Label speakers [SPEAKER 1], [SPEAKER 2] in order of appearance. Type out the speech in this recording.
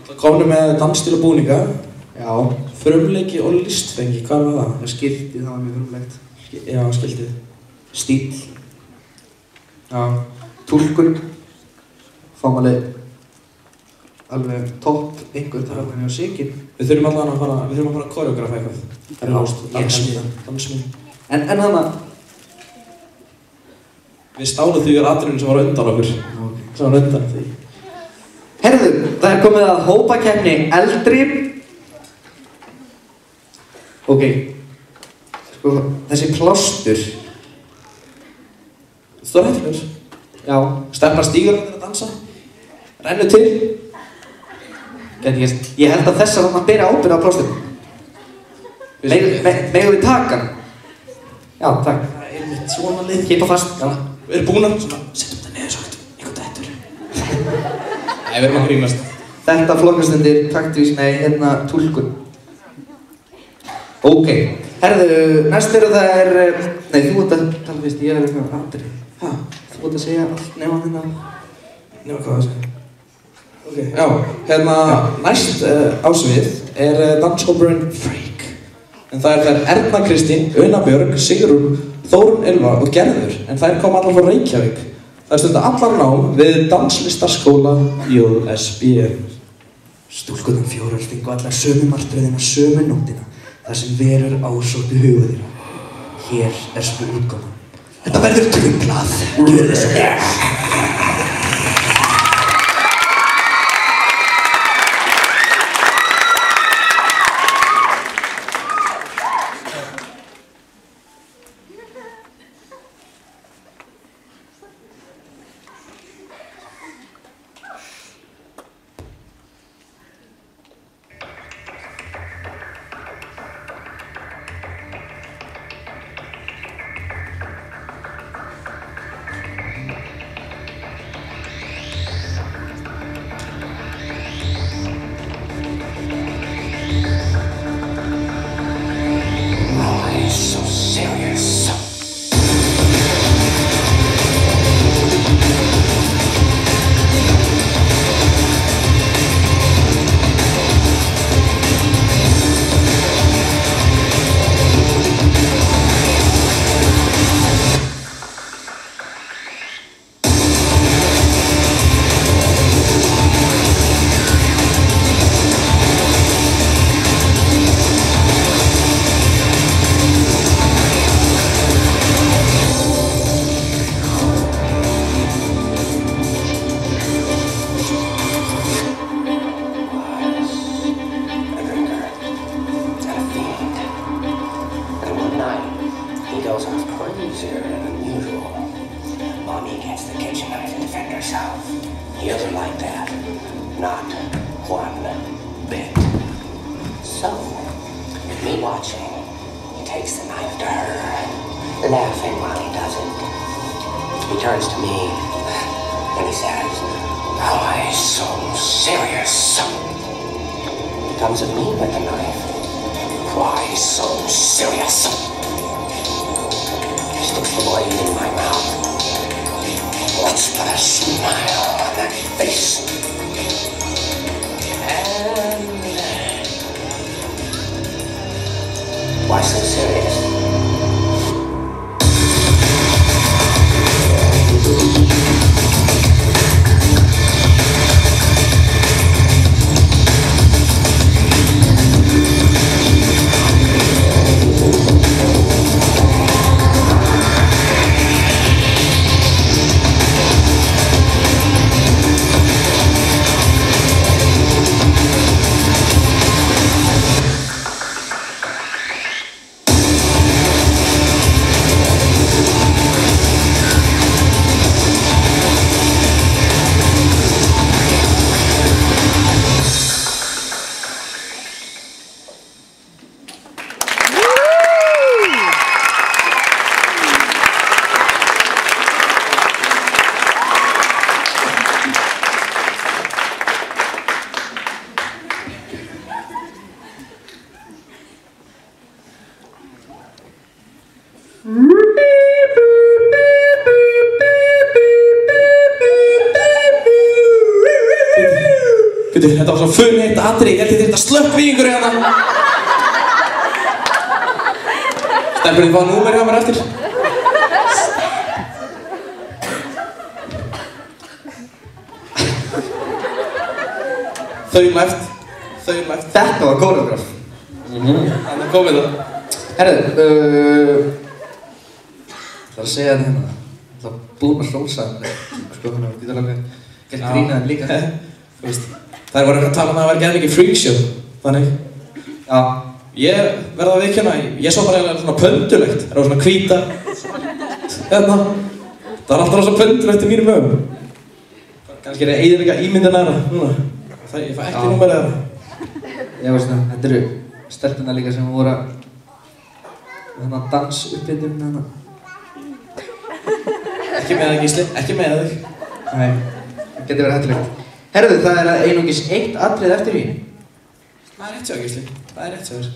[SPEAKER 1] Það komum með dansstíl og búninga.
[SPEAKER 2] Já.
[SPEAKER 1] Frumleiki og listfengi, hvað var það?
[SPEAKER 2] Skiltið, það var mjög frumlegt.
[SPEAKER 1] Já, skiltið.
[SPEAKER 2] Stíl.
[SPEAKER 1] Já.
[SPEAKER 2] Túlkun. Fáum alveg topp einhvern þar alveg á sigin.
[SPEAKER 1] Við þurfum allavega að fara að koreografa eitthvað. Það er ljóst. Dansmíð.
[SPEAKER 2] En hana...
[SPEAKER 1] Við stálum því atriðinu sem var undan okkur. Sem var undan því.
[SPEAKER 2] Herðu, það er komið að hópakeppni eldri. Ok. Sko, þessi plástur.
[SPEAKER 1] Stór hættulegur.
[SPEAKER 2] Já.
[SPEAKER 1] Stefnar stígur að dansa. Rennur til.
[SPEAKER 2] Ég held að þess að hann beri ábyrgð á plásturinn. Megum við taka hann? Já, takk.
[SPEAKER 1] Það er mitt svona lið.
[SPEAKER 2] Kippa fast. Já.
[SPEAKER 1] Við erum búnar. Settum þetta neður sagt. Eitthvað dættur. Nei, við erum að grínast.
[SPEAKER 2] Þetta flokkast undir taktvís, túlkun. Ok. Herðu, næst það nei, þú ert að tala fyrst, ég eitthvað andri. Þú ert að segja allt nema þennan.
[SPEAKER 1] Nema hvað það segja? Ok, já. Næst ásvið danshópurinn Freak. En það þær Erna Kristín, Una Björg, Sigrún, Þórunn Ylva og Gerður. En þær kom allar frá Reykjavík. Þær stunda allar nám við Danslistarskóla JSB.
[SPEAKER 2] Stúlkurnar fjórar fengu allar sömu martröðina sömu nóttina. Það sem verur ásóttu huga þína. Hér útgáfan. Þetta verður trumlað. Gjörðu þess að
[SPEAKER 1] Bíddu, þetta var svo funheitt atriði, ég held ég þyrfti að slökkva í einhverju hérna. Stelpur, þið fá númer hjá mér eftir. Þaulæft.
[SPEAKER 2] Þetta var kóreograf.
[SPEAKER 1] Þannig komið það.
[SPEAKER 2] Herðu, það að segja þetta hérna. Það var búinn að hrósa hann. Sko, hann var gítalega gert grínaðan líka.
[SPEAKER 1] Þú veist, þær voru að tala um að það væri ekki mikið freakshow. Þannig.
[SPEAKER 2] Já.
[SPEAKER 1] Ég verða að viðurkenna, ég sá bara eiginlega svona pöndulegt. Það var svona hvíta. Hérna. Það var alltaf svona pöndulegt í mínum ögum. Kannski er ég eyðilega ímyndina hérna. Núna. Ég fæ ekki númerið þeirra.
[SPEAKER 2] Ég veist það, þetta eru stelpuna líka sem voru að dansuppbytun hérna.
[SPEAKER 1] Ekki með þig, Gísli. Ekki með þig.
[SPEAKER 2] Nei, það getur verið hættulegt. Herðu, það er einungis eitt atriði eftir í.
[SPEAKER 1] Það er rétt hjá þér, Gísli. Það er rétt hjá þér.